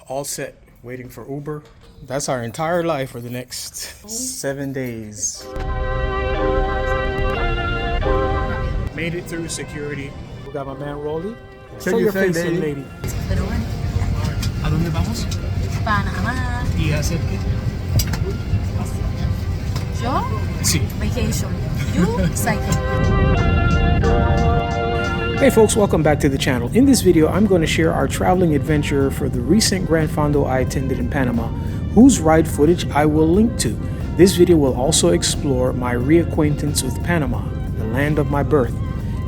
all set, waiting for Uber. That's our entire life for the next 7 days. Made it through security. We got my man Rolly. Show your face, lady. Pero bueno, ¿A dónde vamos? Panamá. ¿Y a hacer qué? Yo, Sí. vacation. You, cycling. Hey folks, welcome back to the channel. In this video, I'm going to share our traveling adventure for the recent Gran Fondo I attended in Panama, whose ride footage I will link to. This video will also explore my reacquaintance with Panama, the land of my birth,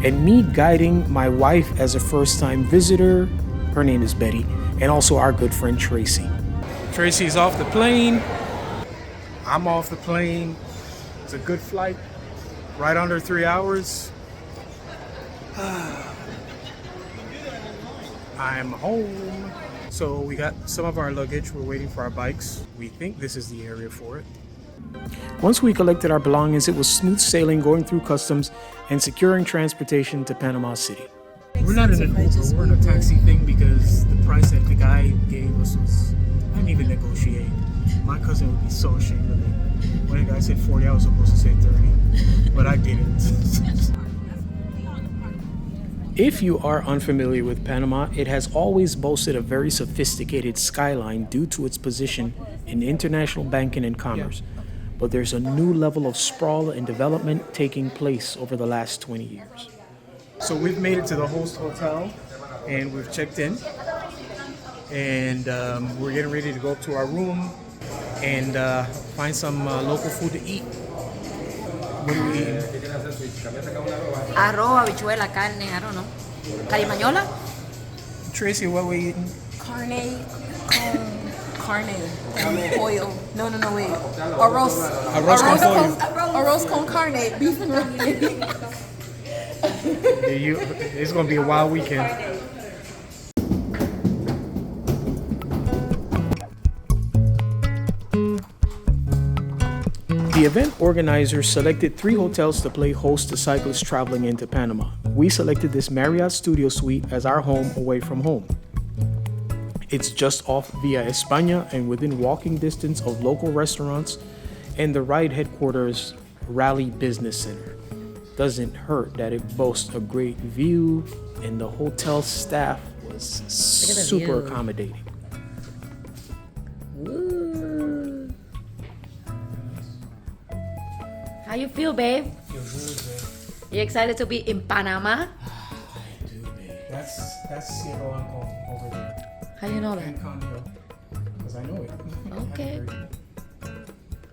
and me guiding my wife as a first-time visitor. Her name is Betty, and also our good friend Tracy. Tracy's off the plane. I'm off the plane. It's a good flight, right under 3 hours. I'm home. So we got some of our luggage. We're waiting for our bikes. We think this is the area for it. Once we collected our belongings, it was smooth sailing, going through customs and securing transportation to Panama City. We're not in an Uber, we're in a taxi thing because the price that the guy gave us was, I didn't even negotiate. My cousin would be so ashamed of me. When the guy said 40, I was supposed to say 30, but I didn't. If you are unfamiliar with Panama, it has always boasted a very sophisticated skyline due to its position in international banking and commerce. But there's a new level of sprawl and development taking place over the last 20 years. So we've made it to the host hotel and we've checked in, and we're getting ready to go up to our room and find some local food to eat. What are we eating? Arroz, habichuela, carne, I don't know. Carimañola? Tracy, what are we eating? Carne con pollo. No, wait. Arroz. Arroz con pollo. Arroz con carne. Beef and rice. It's going to be a wild weekend. The event organizers selected 3 hotels to play host to cyclists traveling into Panama. We selected this Marriott Studio Suite as our home away from home. It's just off Via España and within walking distance of local restaurants and the ride headquarters Raleigh Business Center. Doesn't hurt that it boasts a great view, and the hotel staff was super accommodating. Ooh. How you feel, babe? You excited to be in Panama? I do, babe. That's Cielo over there. How you know that? Because I know it. Okay.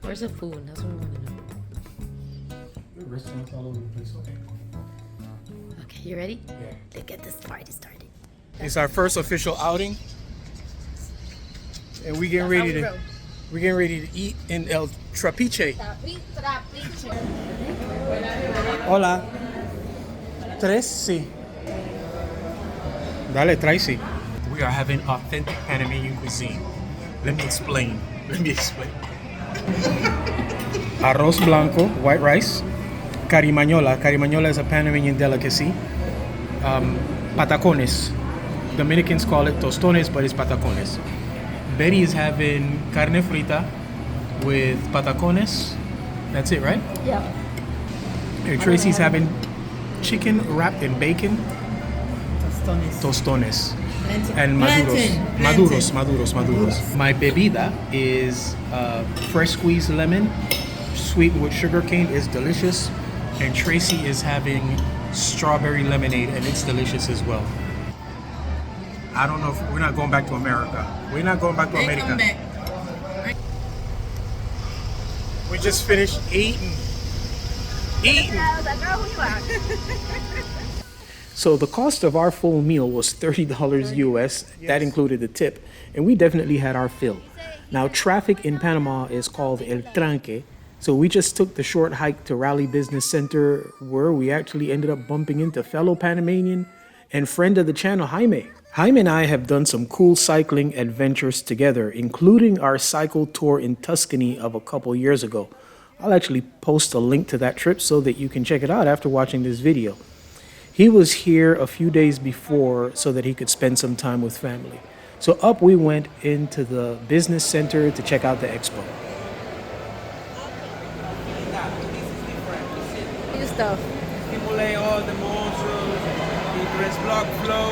Where's the food? That's what we want to know. Restaurants all over the place, okay? Okay, you ready? Yeah. Let's get this party started. It's our first official outing, and we getting ready to eat in El Trapiche. Hola. Tres, sí. Dale, Tracy. We are having authentic Panamanian cuisine. Let me explain. Arroz blanco, white rice. Carimañola. Carimañola is a Panamanian delicacy. Patacones. Dominicans call it tostones, but it's patacones. Betty is having carne frita with patacones. That's it, right? Yeah. And Tracy's having chicken wrapped in bacon. Tostones. And maduros. My bebida is fresh squeezed lemon, sweetened with sugar cane. It's delicious. And Tracy is having strawberry lemonade, and it's delicious as well. I don't know if we're not going back to America. We're not going back to America. We just finished eating. So the cost of our full meal was $30 US. That included the tip, and we definitely had our fill. Now, traffic in Panama is called El Tranque. So we just took the short hike to Raleigh Business Center, where we actually ended up bumping into fellow Panamanian and friend of the channel, Jaime. Jaime and I have done some cool cycling adventures together, including our cycle tour in Tuscany of a couple years ago. I'll actually post a link to that trip so that you can check it out after watching this video. He was here a few days before so that he could spend some time with family. So up we went into the business center to check out the expo. New stuff. Stimulate all the muscles, decrease blood flow.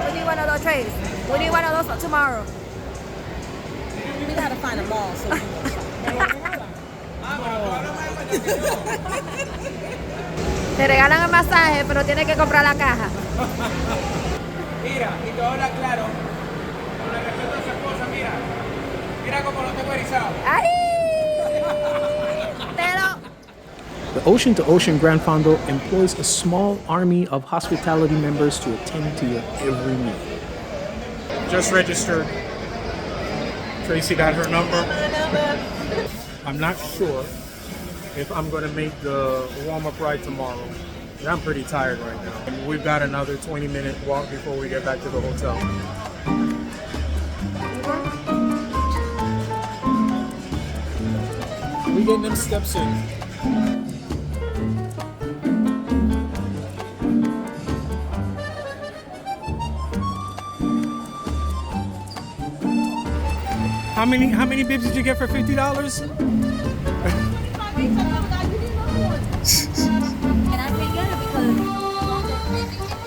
We need one of those trays. We need one of those for tomorrow. We gotta find a mall so we can go Te regalan el masaje, pero tienes que comprar la caja. Mira, y te habla claro, con el respeto a su esposa, mira. Mira cómo lo tengo erizado. ¡Ay! Pero The Ocean Gran Fondo employs a small army of hospitality members to attend to your every meal. Just registered. Tracy got her number. I'm not sure if I'm going to make the warm-up ride tomorrow. I'm pretty tired right now. And we've got another 20-minute walk before we get back to the hotel. We getting them steps in. How many bibs did you get for $50? can I pay good because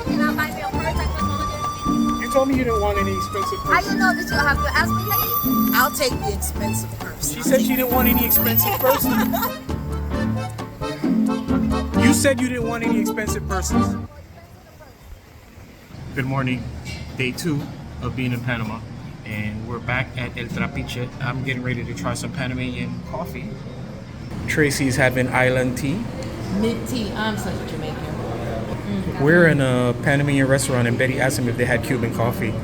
can I buy me a purse like $150? You told me you didn't want any expensive How purses. you know that you have to ask me, lady? I'll take the expensive purse. She said she didn't want any expensive purses. You said you didn't want any expensive purses. Good morning. Day 2 of being in Panama. And we're back at El Trapiche. I'm getting ready to try some Panamanian coffee. Tracy's having island tea. Mint tea. I'm such a Jamaican. We're in a Panamanian restaurant and Betty asked him if they had Cuban coffee.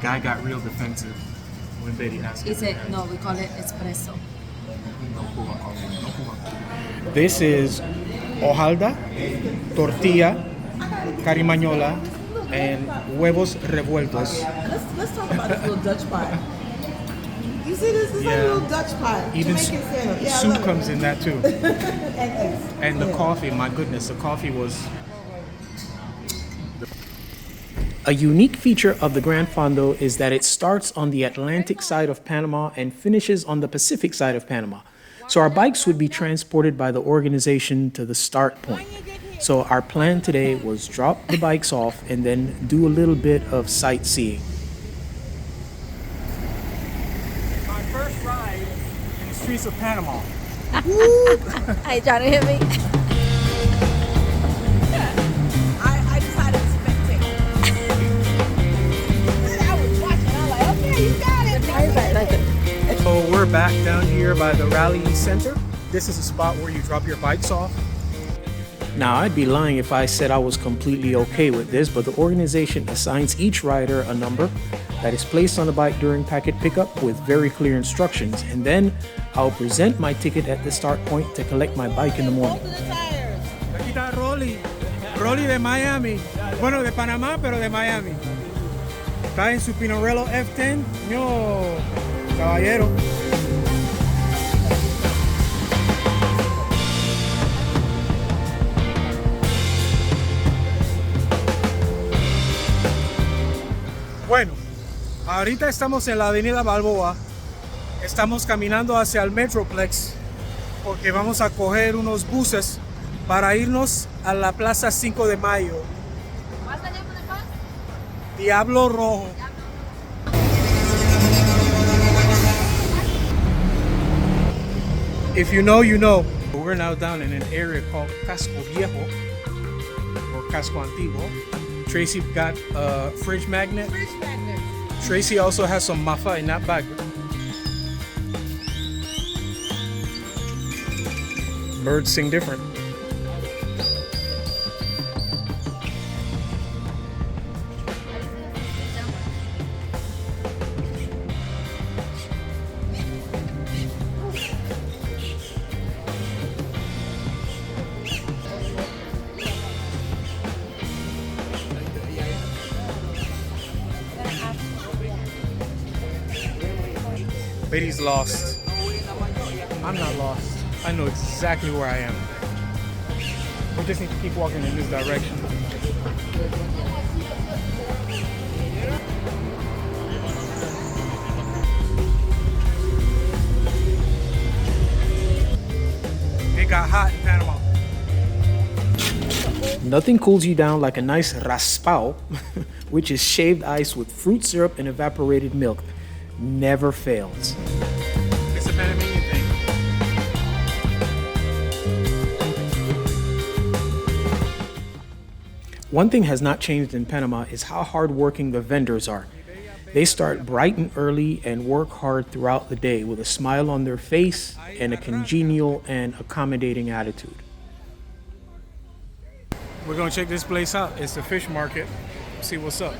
Guy got real defensive when Betty asked him. He said, no, we call it espresso. No Cuban coffee. No Cuban coffee. This is hojalda, tortilla, carimañola, and huevos revueltos. Let's talk about this little Dutch pot. You see this? This is like a little Dutch pot. Even Jamaican standard. Yeah, I soup love comes in that too. it. And eggs. And the coffee, my goodness, the coffee was... A unique feature of the Gran Fondo is that it starts on the Atlantic side of Panama and finishes on the Pacific side of Panama. So our bikes would be transported by the organization to the start point. So our plan today was drop the bikes off and then do a little bit of sightseeing. My first ride in the streets of Panama. Are you trying to hit me? I decided to spectate. I was watching. I was like, okay, you got it. So we're back down here by the Rally Center. This is a spot where you drop your bikes off. Now, I'd be lying if I said I was completely okay with this, but the organization assigns each rider a number that is placed on the bike during packet pickup with very clear instructions, and then I'll present my ticket at the start point to collect my bike in the morning. Aquí está Rolly. Rolly de Miami. Bueno, de Panamá, pero de Miami. Está en su Pinarello F10. No, caballero. Bueno, ahorita estamos en la avenida Balboa. Estamos caminando hacia el Metroplex porque vamos a coger unos buses para irnos a la Plaza 5 de Mayo. What's the name of the bus? Diablo Rojo. If you know, you know. We're now down in an area called Casco Viejo or Casco Antiguo. Tracy got a fridge magnet. Tracy also has some mafa in that bag. Birds sing different. Betty's lost. I'm not lost. I know exactly where I am. We just need to keep walking in this direction. Nothing cools you down like a nice raspao, which is shaved ice with fruit syrup and evaporated milk. Never fails. It's a Panamanian thing. One thing has not changed in Panama is how hardworking the vendors are. They start bright and early and work hard throughout the day with a smile on their face and a congenial and accommodating attitude. We're gonna check this place out. It's a fish market. See what's up.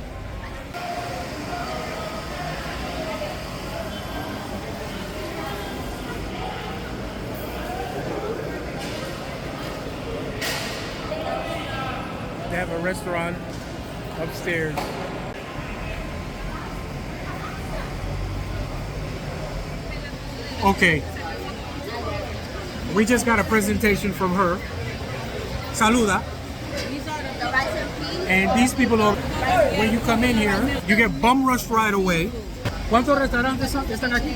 They have a restaurant upstairs. Okay. We just got a presentation from her. Saluda. And these people are, when you come in here, you get bum rushed right away. ¿Cuántos restaurantes están aquí?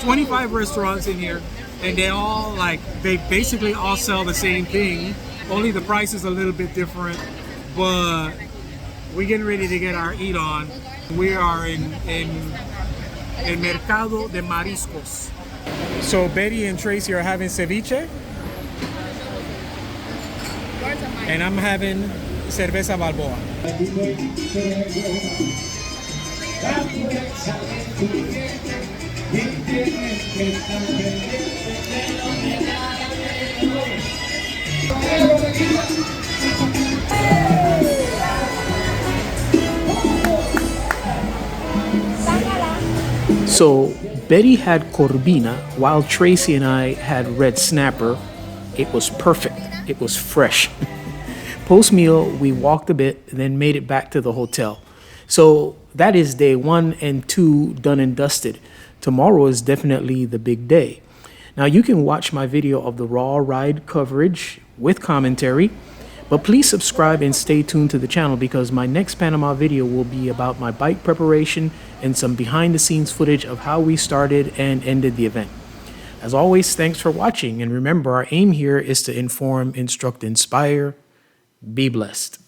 25 restaurants in here, and they all they basically all sell the same thing. Only the price is a little bit different, but we're getting ready to get our eat on. We are in El Mercado de Mariscos. So Betty and Tracy are having ceviche, and I'm having cerveza Balboa. So Betty had corbina while Tracy and I had red snapper. It was perfect. It was fresh. Post meal, we walked a bit, then made it back to the hotel. So that is day 1 and 2 done and dusted. Tomorrow is definitely the big day. Now you can watch my video of the raw ride coverage with commentary, but please subscribe and stay tuned to the channel because my next Panama video will be about my bike preparation and some behind the scenes footage of how we started and ended the event. As always, thanks for watching, and remember, our aim here is to inform, instruct, inspire. Be blessed.